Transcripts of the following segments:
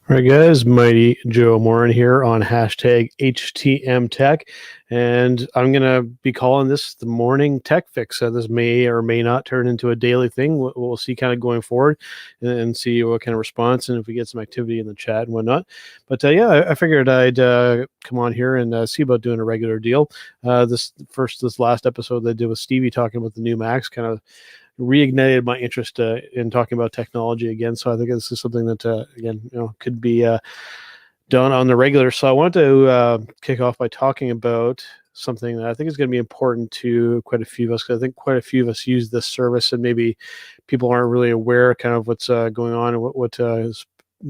All right, guys, Mighty Joe Morin here on hashtag HTM Tech, and I'm going to be calling this the morning tech fix. This may or may not turn into a daily thing. We'll see kind of going forward and see what kind of response and if we get some activity in the chat and whatnot. But yeah, I figured I'd come on here and see about doing a regular deal. This last episode that I did with Stevie talking about the new Macs kind of reignited my interest in talking about technology again. So I think this is something that again, could be done on the regular. So I wanted to kick off by talking about something that I think is going to be important to quite a few of us, because I think quite a few of us use this service, and maybe people aren't really aware kind of what's going on and what is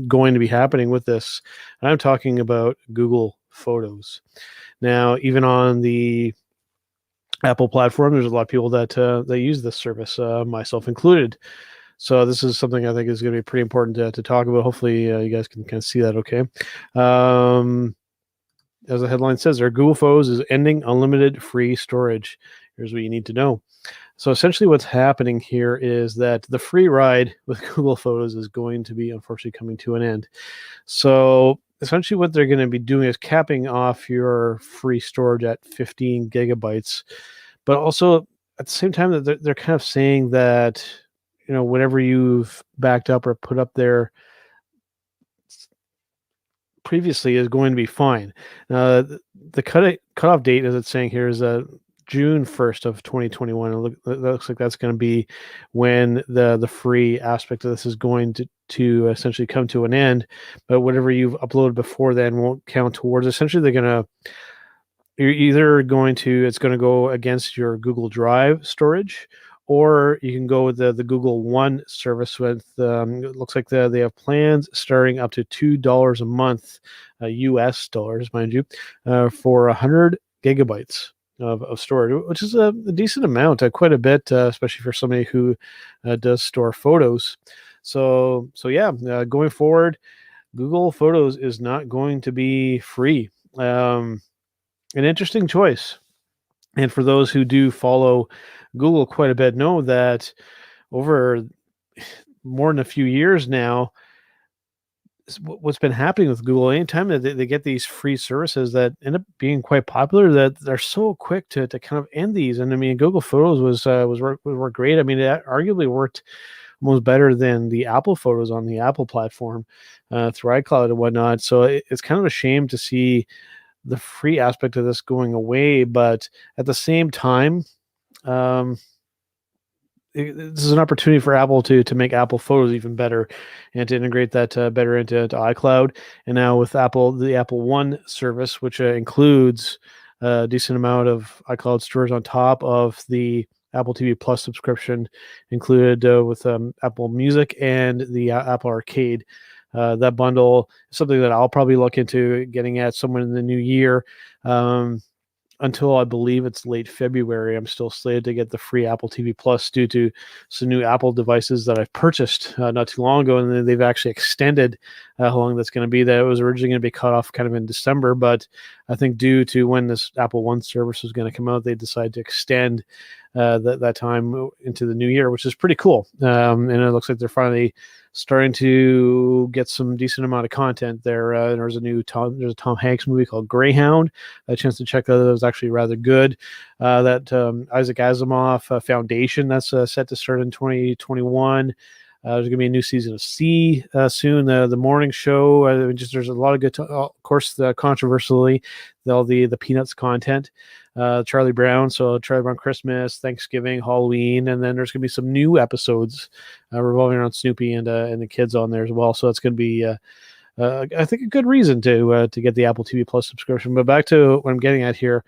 going to be happening with this. And I'm talking about Google Photos. Now, even on the Apple platform, there's a lot of people that use this service, myself included. So this is something I think is going to be pretty important to talk about. Hopefully, you guys can kind of see that okay. As the headline says, our Google Photos is ending unlimited free storage. Here's what you need to know. So essentially what's happening here is that the free ride with Google Photos is going to be unfortunately coming to an end. So essentially what they're going to be doing is capping off your free storage at 15 gigabytes, but also at the same time that they're kind of saying that, whatever you've backed up or put up there previously is going to be fine. The cutoff date, as it's saying here, is June 1st of 2021. It looks like that's going to be when the free aspect of this is going to essentially come to an end. But whatever you've uploaded before then won't count towards. Essentially, it's going to go against your Google Drive storage, or you can go with the Google One service with, it looks like they have plans starting up to $2 a month, US dollars, mind you, for 100 gigabytes of storage, which is a decent amount, quite a bit, especially for somebody who does store photos. So yeah, going forward, Google Photos is not going to be free. An interesting choice. And for those who do follow Google quite a bit, know that over more than a few years now, what's been happening with Google, anytime that they get these free services that end up being quite popular, that they're so quick to kind of end these. And I mean, Google Photos was worked great. I mean, it arguably worked almost better than the Apple Photos on the Apple platform through iCloud and whatnot. So it's kind of a shame to see the free aspect of this going away, but at the same time, this is an opportunity for Apple to make Apple Photos even better and to integrate that better into iCloud. And now with the Apple One service, which includes a decent amount of iCloud storage on top of the Apple TV Plus subscription included with Apple Music and the Apple Arcade. That bundle is something that I'll probably look into getting at somewhere in the new year. Until I believe it's late February, I'm still slated to get the free Apple TV Plus due to some new Apple devices that I've purchased not too long ago, and they've actually extended how long that's going to be. That it was originally going to be cut off kind of in December, but I think due to when this Apple One service was going to come out, they decided to extend that time into the new year, which is pretty cool. And it looks like they're finally starting to get some decent amount of content there. There's a Tom Hanks movie called Greyhound. I had a chance to check that. It was actually rather good. That Isaac Asimov Foundation, that's set to start in 2021. There's going to be a new season of C soon. The morning show. There's a lot of good. Of course, controversially, all the Peanuts content. Charlie Brown. So Charlie Brown Christmas, Thanksgiving, Halloween, and then there's going to be some new episodes revolving around Snoopy and the kids on there as well. So it's going to be, I think, a good reason to get the Apple TV Plus subscription. But back to what I'm getting at here.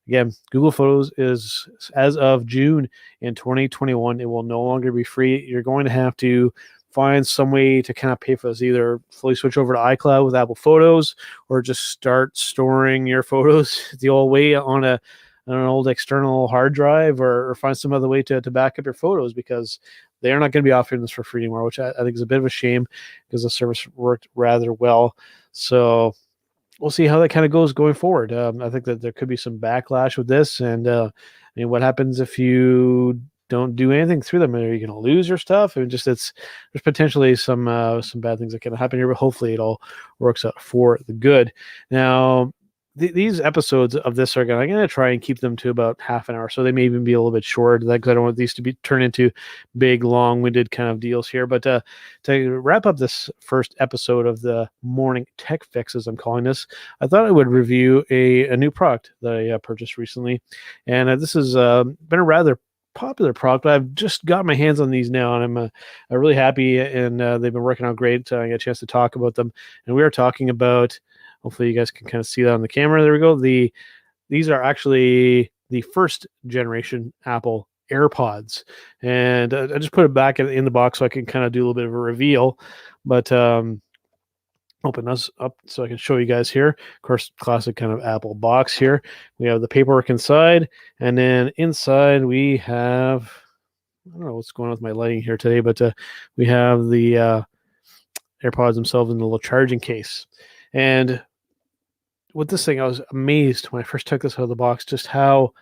Again, Google Photos is, as of June in 2021, it will no longer be free. You're going to have to find some way to kind of pay for this, either fully switch over to iCloud with Apple Photos or just start storing your photos the old way on an old external hard drive, or find some other way to back up your photos, because they're not going to be offering this for free anymore, which I think is a bit of a shame because the service worked rather well. So we'll see how that kind of goes going forward. I think that there could be some backlash with this, and what happens if you don't do anything through them, are you going to lose your stuff? And just there's potentially some bad things that can happen here, but hopefully it all works out for the good. Now, these episodes of this are I'm going to try and keep them to about half an hour, so they may even be a little bit short, because I don't want these to be turned into big, long-winded kind of deals here. But to wrap up this first episode of the morning tech fix, as I'm calling this, I thought I would review a new product that I purchased recently, and this has been a rather popular product, but I've just got my hands on these now, and I'm really happy, and they've been working out great. I got a chance to talk about them, and we are talking about, hopefully you guys can kind of see that on the camera. There we go. These are actually the first generation Apple AirPods, and I just put it back in the box so I can kind of do a little bit of a reveal, but open this up so I can show you guys here. Of course, classic kind of Apple box here. We have the paperwork inside, and then inside we have, I don't know what's going on with my lighting here today, but we have the AirPods themselves in the little charging case. And with this thing, I was amazed when I first took this out of the box just how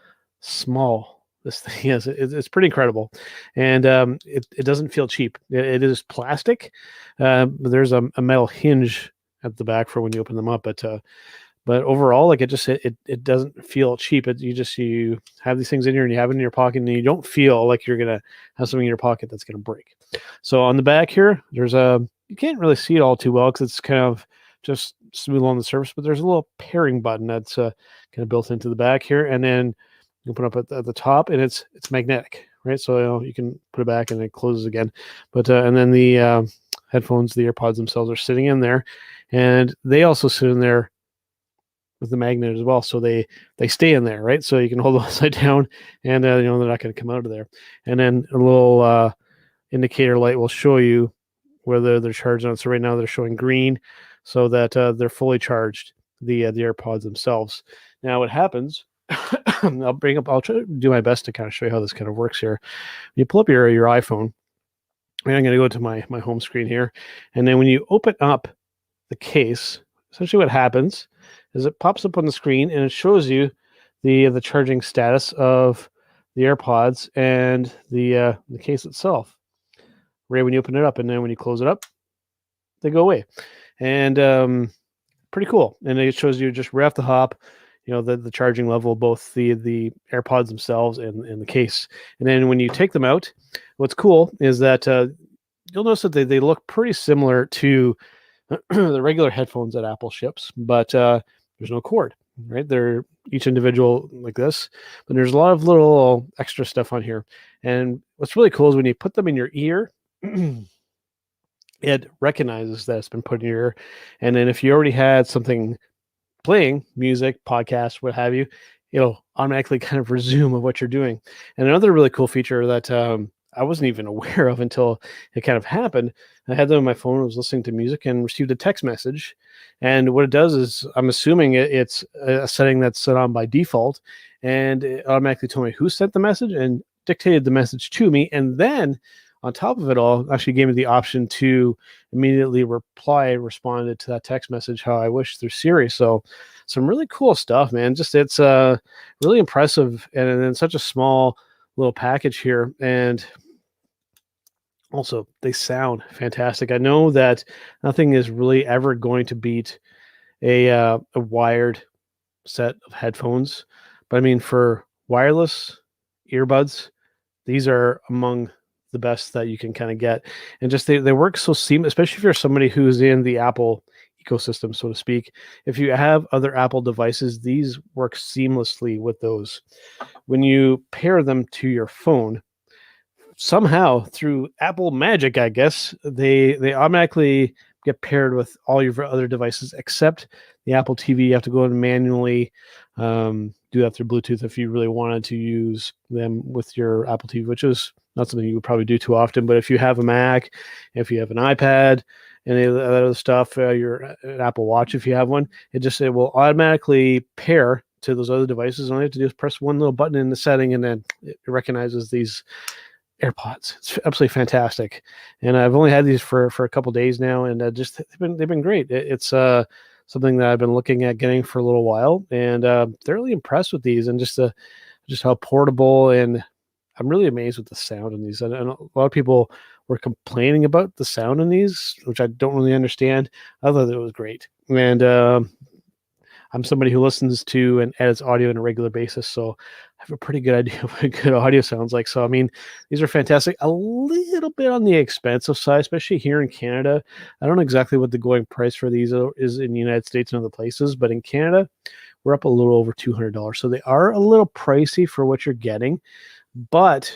small this thing is. It's pretty incredible, and it doesn't feel cheap. It is plastic, but there's a metal hinge at the back for when you open them up. But overall, like it doesn't feel cheap. You have these things in here, and you have it in your pocket, and you don't feel like you're gonna have something in your pocket that's gonna break. So on the back here, there's you can't really see it all too well because it's kind of just smooth on the surface, but there's a little pairing button that's kind of built into the back here, and then you open up at the top, and it's magnetic, right? So you can put it back and it closes again. But and then the headphones, the AirPods themselves, are sitting in there, and they also sit in there with the magnet as well, so they stay in there, right? So you can hold them upside down, and they're not going to come out of there. And then a little indicator light will show you whether they're charged on. So right now they're showing green, so that they're fully charged, the AirPods themselves. Now what happens, I'll try to do my best to kind of show you how this kind of works here. You pull up your iPhone, and I'm going to go to my home screen here, and then when you open up the case, essentially what happens is it pops up on the screen, and it shows you the charging status of the AirPods and the case itself, right when you open it up. And then when you close it up, they go away. And pretty cool. And it shows you just right off the hop, the charging level, both the AirPods themselves and the case. And then when you take them out, what's cool is that you'll notice that they look pretty similar to the regular headphones that Apple ships, but there's no cord, right? They're each individual like this, but there's a lot of little extra stuff on here. And what's really cool is when you put them in your ear, it recognizes that it's been put in your ear. And then if you already had something playing, music, podcast, what have you, it'll automatically kind of resume of what you're doing. And another really cool feature that I wasn't even aware of until it kind of happened, I had them on my phone, I was listening to music, and received a text message. And what it does is, I'm assuming it's a setting that's set on by default, and it automatically told me who sent the message and dictated the message to me. And then on top of it all, actually gave me the option to immediately responded to that text message how I wish through Siri. So some really cool stuff, man. Just it's really impressive, and in such a small little package here. And also, they sound fantastic. I know that nothing is really ever going to beat a wired set of headphones, but I mean, for wireless earbuds, these are among the best that you can kind of get. And just they work so seamless, especially if you're somebody who's in the Apple ecosystem, so to speak. If you have other Apple devices, these work seamlessly with those. When you pair them to your phone, somehow through Apple magic, I guess, they automatically get paired with all your other devices except the Apple TV. You have to go and manually do that through Bluetooth if you really wanted to use them with your Apple TV, which is not something you would probably do too often. But if you have a Mac, if you have an iPad, any of that other stuff, your Apple Watch, if you have one, it will automatically pair to those other devices. All you have to do is press one little button in the setting, and then it recognizes these AirPods. It's absolutely fantastic, and I've only had these for a couple days now, and just they've been great. It's something that I've been looking at getting for a little while, and thoroughly impressed with these, and just how portable and I'm really amazed with the sound in these. And a lot of people were complaining about the sound in these, which I don't really understand. I thought it was great. And I'm somebody who listens to and edits audio on a regular basis, so I have a pretty good idea of what good audio sounds like. So, I mean, these are fantastic. A little bit on the expensive side, especially here in Canada. I don't know exactly what the going price for these is in the United States and other places, but in Canada, we're up a little over $200. So they are a little pricey for what you're getting, but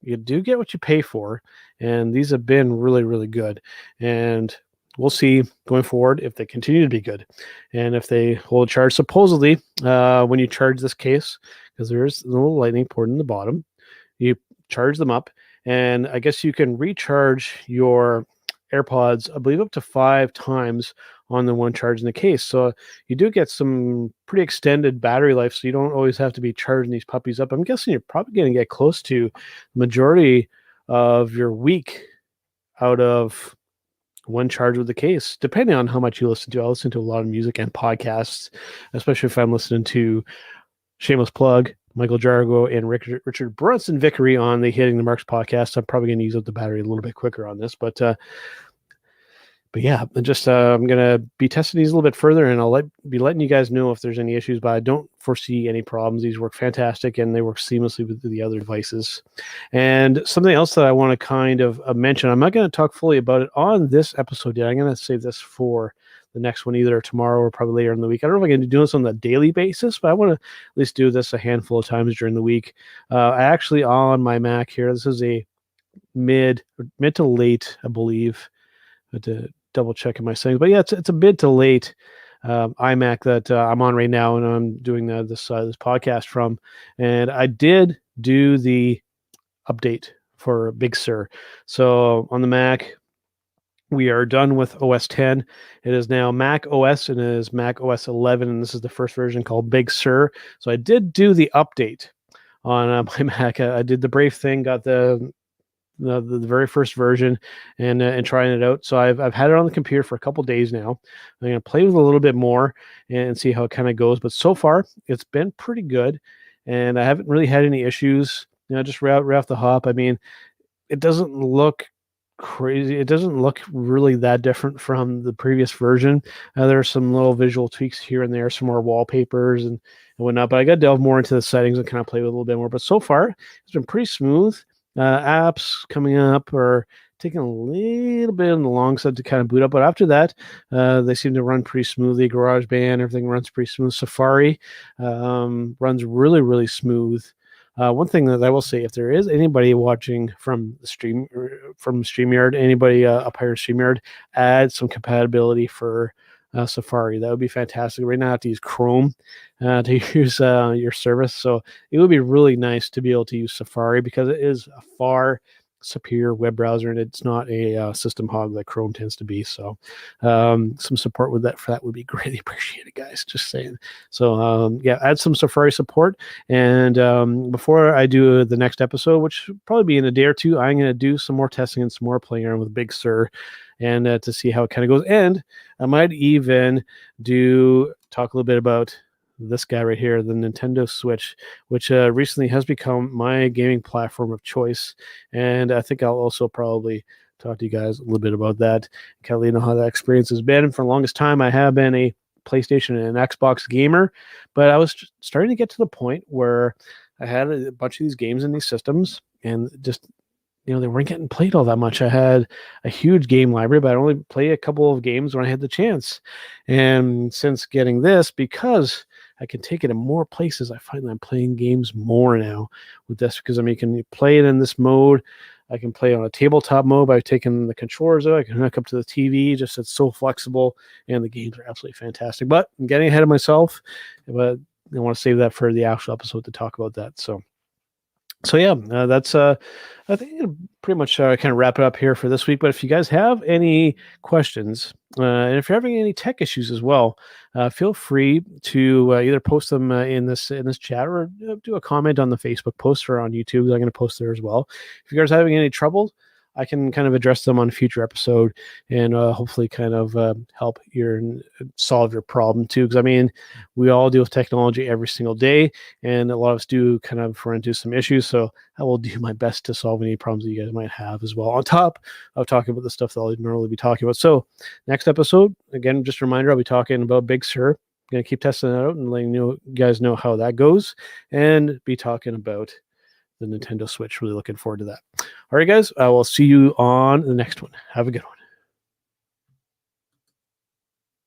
you do get what you pay for. And these have been really, really good. And we'll see going forward if they continue to be good and if they hold a charge. Supposedly, when you charge this case, because there's a little lightning port in the bottom, you charge them up, and I guess you can recharge your AirPods, I believe, up to 5 times on the one charge in the case. So you do get some pretty extended battery life, so you don't always have to be charging these puppies up. I'm guessing you're probably going to get close to the majority of your week out of one charge with the case, depending on how much you listen to. I listen to a lot of music and podcasts, especially if I'm listening to shameless plug, Michael Jargo and Richard Brunson Vickery on the Hitting the Marks podcast. I'm probably going to use up the battery a little bit quicker on this, but yeah, just I'm gonna be testing these a little bit further, and I'll be letting you guys know if there's any issues. But I don't foresee any problems. These work fantastic, and they work seamlessly with the other devices. And something else that I want to kind of mention, I'm not going to talk fully about it on this episode yet. I'm going to save this for the next one, either tomorrow or probably later in the week. I don't know if I'm going to do this on a daily basis, but I want to at least do this a handful of times during the week. I actually, on my Mac here, this is a mid to late, I believe, to double checking my settings, but yeah, it's a mid to late iMac that I'm on right now, and I'm doing this podcast from. And I did do the update for Big Sur. So on the Mac, we are done with OS 10. It is now Mac OS, and it is Mac OS 11, and this is the first version called Big Sur. So I did do the update on my Mac. I did the brave thing, got the very first version, and trying it out. So I've had it on the computer for a couple days now. I'm going to play with it a little bit more and see how it kind of goes. But so far, it's been pretty good, and I haven't really had any issues. Just right off the hop. I mean, it doesn't look crazy. It doesn't look really that different from the previous version. There are some little visual tweaks here and there, some more wallpapers and whatnot. But I got to delve more into the settings and kind of play with it a little bit more. But so far, it's been pretty smooth. Apps coming up are taking a little bit on the long side to kind of boot up, but after that, they seem to run pretty smoothly. GarageBand, everything runs pretty smooth. Safari runs really, really smooth. One thing that I will say, if there is anybody watching from StreamYard, anybody up here in StreamYard, add some compatibility for Safari. That would be fantastic. Right now I have to use Chrome to use your service, so it would be really nice to be able to use Safari, because it is a far superior web browser, and it's not a system hog like Chrome tends to be. So some support with that would be greatly appreciated, guys. Just saying. So yeah, add some Safari support. And before I do the next episode, which will probably be in a day or two, I'm going to do some more testing and some more playing around with Big Sur, and to see how it kind of goes. And I might even talk a little bit about this guy right here, the Nintendo Switch, which recently has become my gaming platform of choice. And I think I'll also probably talk to you guys a little bit about that, kind of let you know how that experience has been. For the longest time, I have been a PlayStation and an Xbox gamer, but I was starting to get to the point where I had a bunch of these games in these systems, and just they weren't getting played all that much. I had a huge game library, but I only play a couple of games when I had the chance. And since getting this, because I can take it in more places, I find that I'm playing games more now with this, because you can play it in this mode. I can play on a tabletop mode by taking the controllers out. I can hook up to the TV. Just it's so flexible, and the games are absolutely fantastic. But I'm getting ahead of myself, but I want to save that for the actual episode to talk about that. So yeah, that's I think it'll pretty much kind of wrap it up here for this week. But if you guys have any questions, and if you're having any tech issues as well, feel free to either post them in this chat, or do a comment on the Facebook post or on YouTube. I'm going to post there as well. If you guys are having any trouble, I can kind of address them on a future episode and hopefully kind of help solve your problem too. Because I mean, we all deal with technology every single day, and a lot of us do kind of run into some issues. So I will do my best to solve any problems that you guys might have as well, on top of talking about the stuff that I'll normally be talking about. So next episode, again, just a reminder, I'll be talking about Big Sur. I'm going to keep testing that out and letting you guys know how that goes, and be talking about the Nintendo Switch. Really looking forward to that. All right, guys, I will see you on the next one. Have a good one.